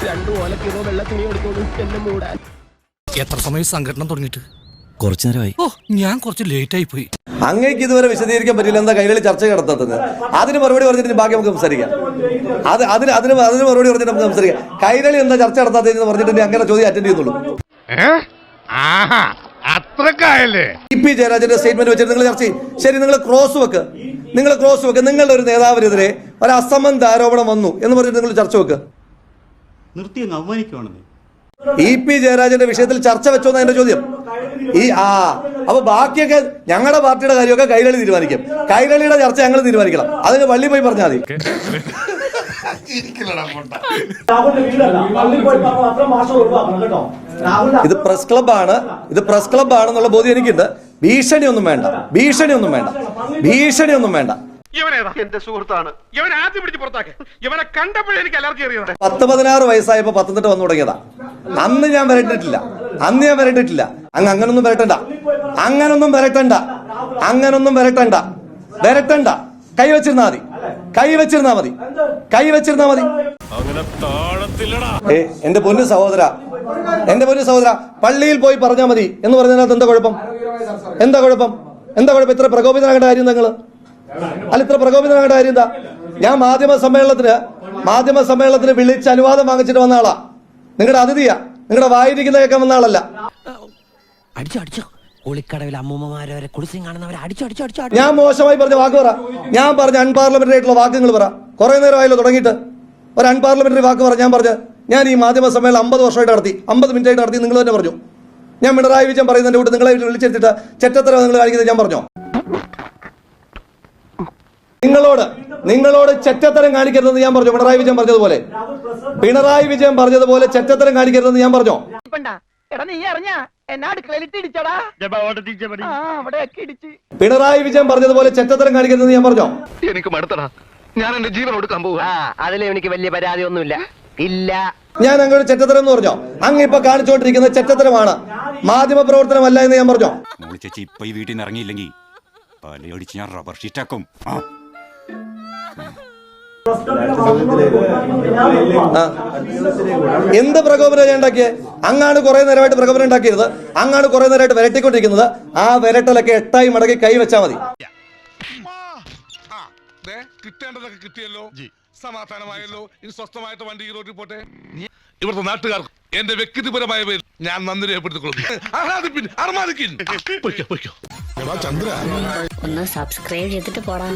രണ്ടു ഓലക്കിലോ വെള്ള തുണി എടുത്തോളൂ എന്നെ മൂടാൻ. എത്ര സമയം സംഘടന തുടങ്ങിയിട്ട്? കുറച്ചു നേരമായി. ഓ, ഞാൻ കുറച്ച് ലേറ്റ് ആയി പോയി. അങ്ങേക്ക് ഇതുവരെ വിശദീകരിക്കാൻ പറ്റില്ല എന്താ കൈരളി ചർച്ച നടത്തുന്നത്? അതിന് മറുപടി പറഞ്ഞിട്ട് ബാക്കി നമുക്ക് സംസാരിക്കാം. അതിന് മറുപടി പറഞ്ഞിട്ട് നമുക്ക് സംസാരിക്കാം. കൈരളി എന്താ ചർച്ച നടത്താത്തതെന്ന് പറഞ്ഞിട്ട് അങ്ങനെ ചോദ്യം അറ്റൻഡ് ചെയ്യുന്നുള്ളൂ. പി ജയരാജന്റെ സ്റ്റേറ്റ്മെന്റ് വെച്ചിട്ട് നിങ്ങൾ ചർച്ച ചെയ്യും. ശരി, നിങ്ങൾ ക്രോസ് വെക്ക്. നിങ്ങളുടെ ഒരു നേതാവിനെതിരെ ഒരു അസംബന്ധ ആരോപണം വന്നു എന്ന് പറഞ്ഞിട്ട് നിങ്ങൾ ചർച്ച വെക്ക്. നിർത്തി അങ്ങ് അവമാനിക്കുവാണെന്നേ. പി ജയരാജന്റെ വിഷയത്തിൽ ചർച്ച വെച്ചോന്ന് എന്റെ ചോദ്യം. അപ്പൊ ബാക്കിയൊക്കെ ഞങ്ങളുടെ പാർട്ടിയുടെ കാര്യമൊക്കെ കൈരളി തീരുമാനിക്കും. കൈരളിയുടെ ചർച്ച ഞങ്ങൾ തീരുമാനിക്കണം. അതിന് പള്ളി പോയി പറഞ്ഞാൽ മതി. ഇത് പ്രസ് ക്ലബ്ബാണെന്നുള്ള ബോധ്യം എനിക്കുണ്ട്. ഭീഷണിയൊന്നും വേണ്ട. എന്റെ സുഹൃത്താണ് ഇവൻ. ആദ്യം പിടിച്ച് പുറത്താക്കി ഇവനെ കണ്ടപ്പോഴേ എനിക്ക് അലർജി അറിയാതെ. 16 വയസ്സായപ്പോ പത്തനംതിട്ട വന്നു തുടങ്ങിയതാ. അന്ന് ഞാൻ വരട്ടിട്ടില്ല. അങ്ങനൊന്നും വരട്ടണ്ട. കൈവച്ചിരുന്നാ മതി. എന്റെ പൊന്നു സഹോദര, പള്ളിയിൽ പോയി പറഞ്ഞാൽ മതി എന്ന് പറഞ്ഞതിനകത്ത് എന്താ കുഴപ്പം? ഇത്ര പ്രകോപിതനാകേണ്ട കാര്യം നിങ്ങള് ഇത്ര പ്രകോപിതനാകേണ്ട കാര്യം എന്താ? ഞാൻ മാധ്യമ സമ്മേളനത്തിന് വിളിച്ച് അനുവാദം വാങ്ങിച്ചിട്ട് വന്ന ആളാ. നിങ്ങളുടെ അതിഥിയാ. നിങ്ങളുടെ വായിരിക്കുന്ന കേൾക്കാൻ വന്ന ആളല്ല. ഞാൻ മോശമായി പറഞ്ഞ വാക്ക് പറ. ഞാൻ പറഞ്ഞ അൺപാർലമെന്ററി ആയിട്ടുള്ള വാക്കുകൾ പറ. കുറെ നേരമായല്ലോ തുടങ്ങിയിട്ട്. ഒരു അൺപാർലമെന്ററി വാക്ക് പറ. ഞാൻ ഈ മാധ്യമ സമ്മേളനം 50 വർഷമായിട്ട് നടത്തി, 50 മിനിറ്റായിട്ട് നടത്തി. നിങ്ങൾ തന്നെ പറഞ്ഞു. ഞാൻ പിണറായി വിജയൻ പറയുന്നതിന്റെ കൂടെ നിങ്ങളെ വിളിച്ചെടുത്തിട്ട് ചെറ്റത്തരം നിങ്ങൾ കാണിക്കുന്നത് ഞാൻ പറഞ്ഞോ? നിങ്ങളോട് ചെറ്റത്തരം കാണിക്കരുതെന്ന് ഞാൻ പറഞ്ഞു. പിണറായി വിജയൻ പറഞ്ഞതുപോലെ ചെറ്റത്തരം കാണിക്കരുതെന്ന് ഞാൻ പറഞ്ഞോ? പിണറായി വിജയൻ പറഞ്ഞതുപോലെ ചെറ്റത്തരം കാണിക്കരുതെന്ന് ഞാൻ പറഞ്ഞോ? എനിക്ക് മടുത്തടാ. ഞാൻ എന്റെ ജീവൻ കൊടുക്കാൻ പോവാ. അതിൽ എനിക്ക് വലിയ പരാതി ഒന്നുമില്ല. ഞാൻ അങ്ങോട്ട് ചെറ്റത്തരം എന്ന് പറഞ്ഞോ? അങ്ങ് ഇപ്പൊ കാണിച്ചുകൊണ്ടിരിക്കുന്ന ചെറ്റത്തരമാണ്, മാധ്യമ പ്രവർത്തനമല്ല എന്ന് ഞാൻ പറഞ്ഞോ? ചേച്ചി ഇപ്പൊ ഈ വീട്ടിൽ നിന്ന് ഇറങ്ങിയില്ലെങ്കിൽ പലയടിച്ച് ഞാൻ റബ്ബർ ഷീറ്റാക്കും. എന്ത് പ്രകോപനം ഞാൻ ഉണ്ടാക്കിയത്? അങ്ങാണ് കുറെ നേരമായിട്ട് പ്രകോപനം ഉണ്ടാക്കിയത്. അങ്ങാണ് കുറെ നേരമായിട്ട് വരട്ടിക്കൊണ്ടിരിക്കുന്നത്. ആ വരട്ടലൊക്കെ 8 മടക്കി കൈ വെച്ചാൽ മതി. കിട്ടേണ്ടതൊക്കെ കിട്ടിയല്ലോ, സമാധാനമായല്ലോ. ഇനി സ്വസ്ഥമായിട്ട് വണ്ടി ഈ റോഡിൽ പോട്ടെ. ഇവിടുത്തെ നാട്ടുകാർക്ക് എന്റെ വ്യക്തിപരമായ പേരിൽ ഞാൻ നന്ദി രേഖപ്പെടുത്തിക്കൊള്ളുന്നു. ഒന്ന് സബ്സ്ക്രൈബ് ചെയ്തിട്ട് പോടാ.